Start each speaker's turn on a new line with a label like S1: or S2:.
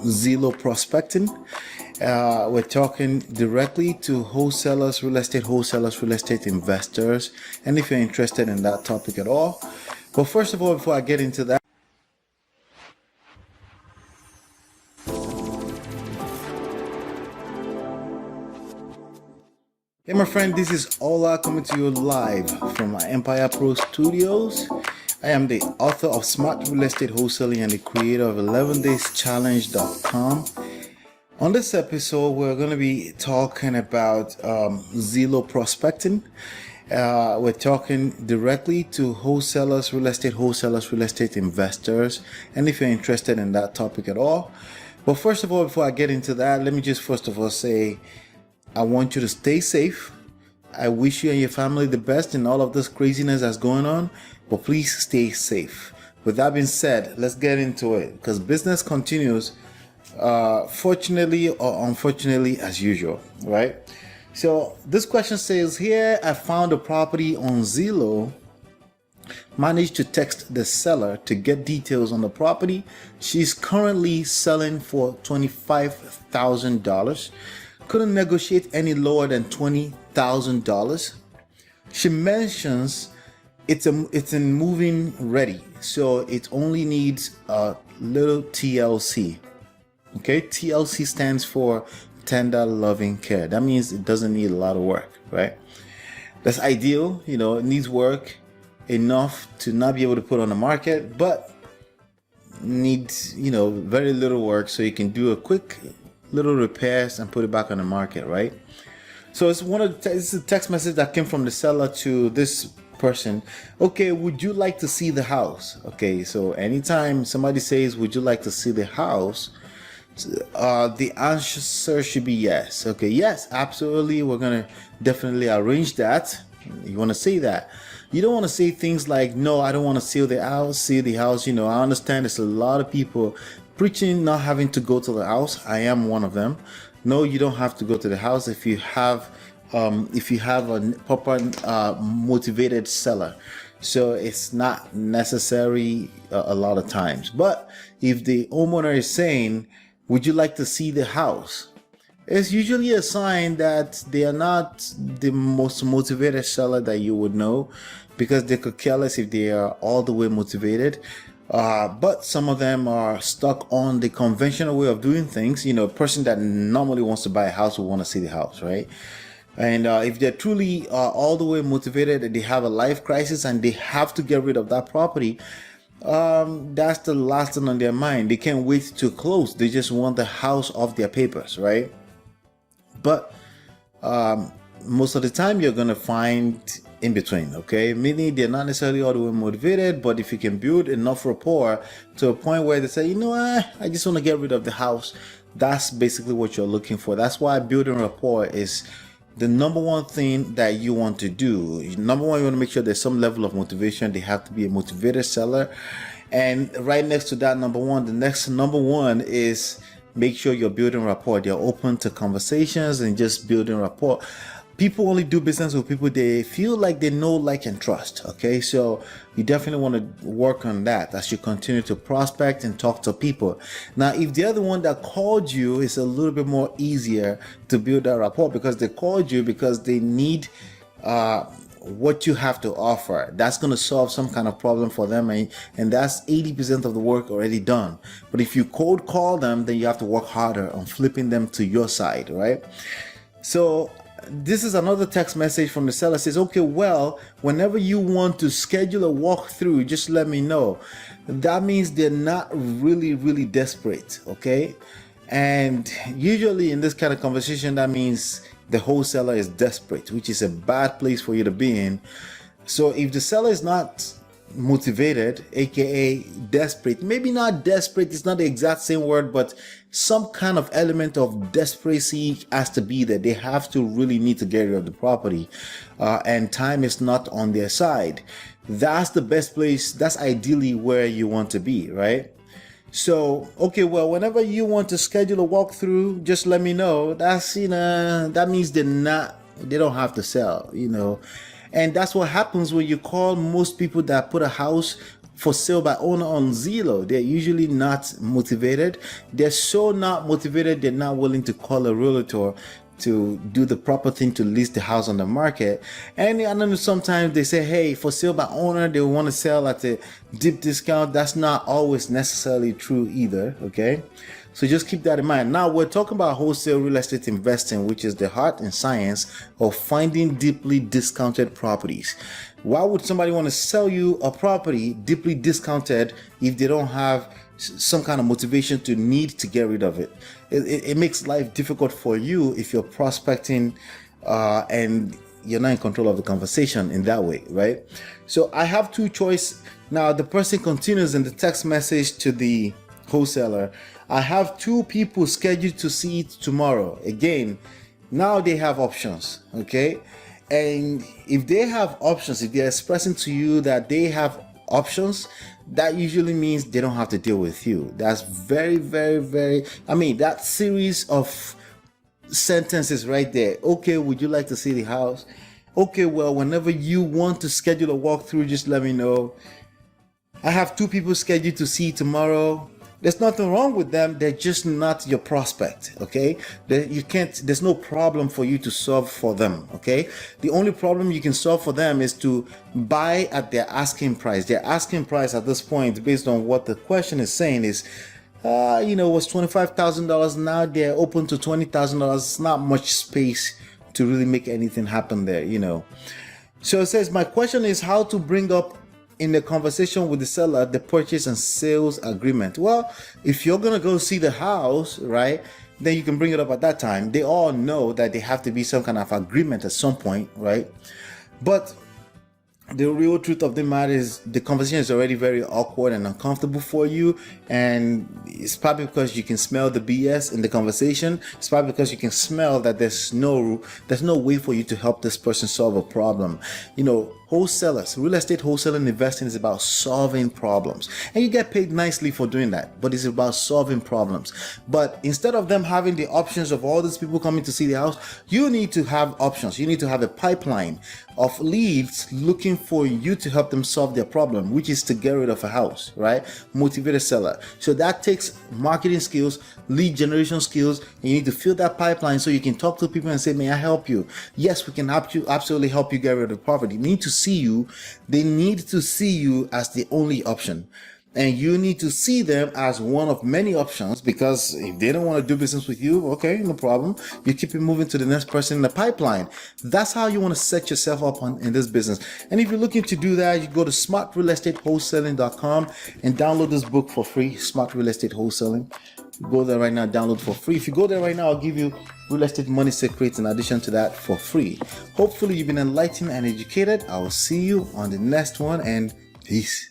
S1: ZILLOW prospecting. We're talking directly to wholesalers, real estate investors, and if you're interested in that topic at all. But first of all, before I get into that, hey my friend, this is Ola coming to you live from myEmpirePRO studios. I am the author of Smart Real Estate Wholesaling and the creator of 11dayschallenge.com. On this episode, we're going to be talking about ZILLOW prospecting. We're talking directly to wholesalers, real estate investors, and if you're interested in that topic at all. But first of all, before I get into that, let me just first of all say, I want you to stay safe. I wish you and your family the best in all of this craziness that's going on, but please stay safe. With that being said, let's get into it because business continues, fortunately or unfortunately, as usual, right? So this question says here, I found a property on ZILLOW, managed to text the seller to get details on the property. She's currently selling for $25,000. Couldn't negotiate any lower than $20,000. She mentions it's in moving ready, so it only needs a little TLC. Okay, TLC stands for tender loving care. That means it doesn't need a lot of work, right? That's ideal. You know, it needs work enough to not be able to put on the market, but needs, very little work so you can do a quick little repairs and put it back on the market, right? So it's it's a text message that came from the seller to this person. Okay, would you like to see the house? Okay, so anytime somebody says, would you like to see the house? The answer should be yes. Okay, yes, absolutely. We're gonna definitely arrange that. You want to say that. You don't want to say things like, no, I don't want to see the house. I understand there's a lot of people preaching not having to go to the house. I am one of them. No, you don't have to go to the house if you have a proper motivated seller. So it's not necessary a lot of times. But if the homeowner is saying, would you like to see the house? It's usually a sign that they are not the most motivated seller that you would know, because they could care less if they are all the way motivated. But some of them are stuck on the conventional way of doing things. A person that normally wants to buy a house will want to see the house, right? And if they're truly all the way motivated and they have a life crisis and they have to get rid of that property, that's the last thing on their mind. They can't wait to close. They just want the house off their papers, right? But most of the time you're going to find in between, okay? Meaning they're not necessarily all the way motivated, but if you can build enough rapport to a point where they say, I just want to get rid of the house, that's basically what you're looking for. That's why building rapport is the number one thing that you want to do. Number one, you want to make sure there's some level of motivation. They have to be a motivated seller. And right next to that number one, the next number one is make sure you're building rapport. They're open to conversations and just building rapport. People only do business with people they feel like they know, like, and trust. Okay, so you definitely want to work on that as you continue to prospect and talk to people. Now, if the other one that called you is a little bit more easier to build that rapport because they called you because they need what you have to offer, that's going to solve some kind of problem for them, and that's 80% of the work already done. But if you cold call them, then you have to work harder on flipping them to your side, right? So this is another text message from the seller. Says, okay, well, whenever you want to schedule a walkthrough, just let me know. That means they're not really desperate, okay? And usually in this kind of conversation, that means the wholesaler is desperate, which is a bad place for you to be in. So if the seller is not motivated, aka desperate, maybe not desperate, it's not the exact same word, but some kind of element of desperation has to be there. They have to really need to get rid of the property, and time is not on their side. That's the best place. That's ideally where you want to be, right? So, okay, well, whenever you want to schedule a walkthrough, just let me know. That's, that means they don't have to sell, And that's what happens when you call most people that put a house for sale by owner on ZILLOW, they're usually not motivated. They're so not motivated, they're not willing to call a realtor to do the proper thing to list the house on the market. And I know sometimes they say, hey, for sale by owner, they want to sell at a deep discount. That's not always necessarily true either, okay? So just keep that in mind. Now we're talking about wholesale real estate investing, which is the art and science of finding deeply discounted properties. Why would somebody want to sell you a property deeply discounted if they don't have some kind of motivation to need to get rid of it? It makes life difficult for you if you're prospecting and you're not in control of the conversation in that way, right? So I have two choices. Now the person continues in the text message to the wholesaler. I have two people scheduled to see it tomorrow. Again, now they have options, okay? And if they have options, if they're expressing to you that they have options, that usually means they don't have to deal with you. That's very, very, very, that series of sentences right there. Okay, would you like to see the house? Okay, well, whenever you want to schedule a walkthrough, just let me know. I have two people scheduled to see tomorrow. There's nothing wrong with them. They're just not your prospect, okay? There's no problem for you to solve for them, okay? The only problem you can solve for them is to buy at their asking price. Their asking price at this point, based on what the question is saying, is, was $25,000. Now they're open to $20,000. It's not much space to really make anything happen there, So it says, my question is how to bring up in the conversation with the seller the purchase and sales agreement. Well, if you're gonna go see the house, right, then you can bring it up at that time. They all know that there have to be some kind of agreement at some point, right? But the real truth of the matter is the conversation is already very awkward and uncomfortable for you, and it's probably because you can smell the BS in the conversation. It's probably because you can smell that there's no way for you to help this person solve a problem. Wholesalers, real estate wholesaling investing is about solving problems, and you get paid nicely for doing that, but it's about solving problems. But instead of them having the options of all these people coming to see the house, you need to have options. You need to have a pipeline of leads looking for you to help them solve their problem, which is to get rid of a house, right? Motivate a seller. So that takes marketing skills, lead generation skills, and you need to fill that pipeline so you can talk to people and say, may I help you? Yes, we can absolutely help you get rid of the property. You need to see you. They need to see you as the only option. And you need to see them as one of many options, because if they don't want to do business with you, okay, no problem. You keep it moving to the next person in the pipeline. That's how you want to set yourself up in this business. And if you're looking to do that, you go to smartrealestatewholesaling.com and download this book for free, Smart Real Estate Wholesaling. Go there right now, download for free. If you go there right now, I'll give you real estate money secrets in addition to that for free. Hopefully you've been enlightened and educated. I will see you on the next one, and peace.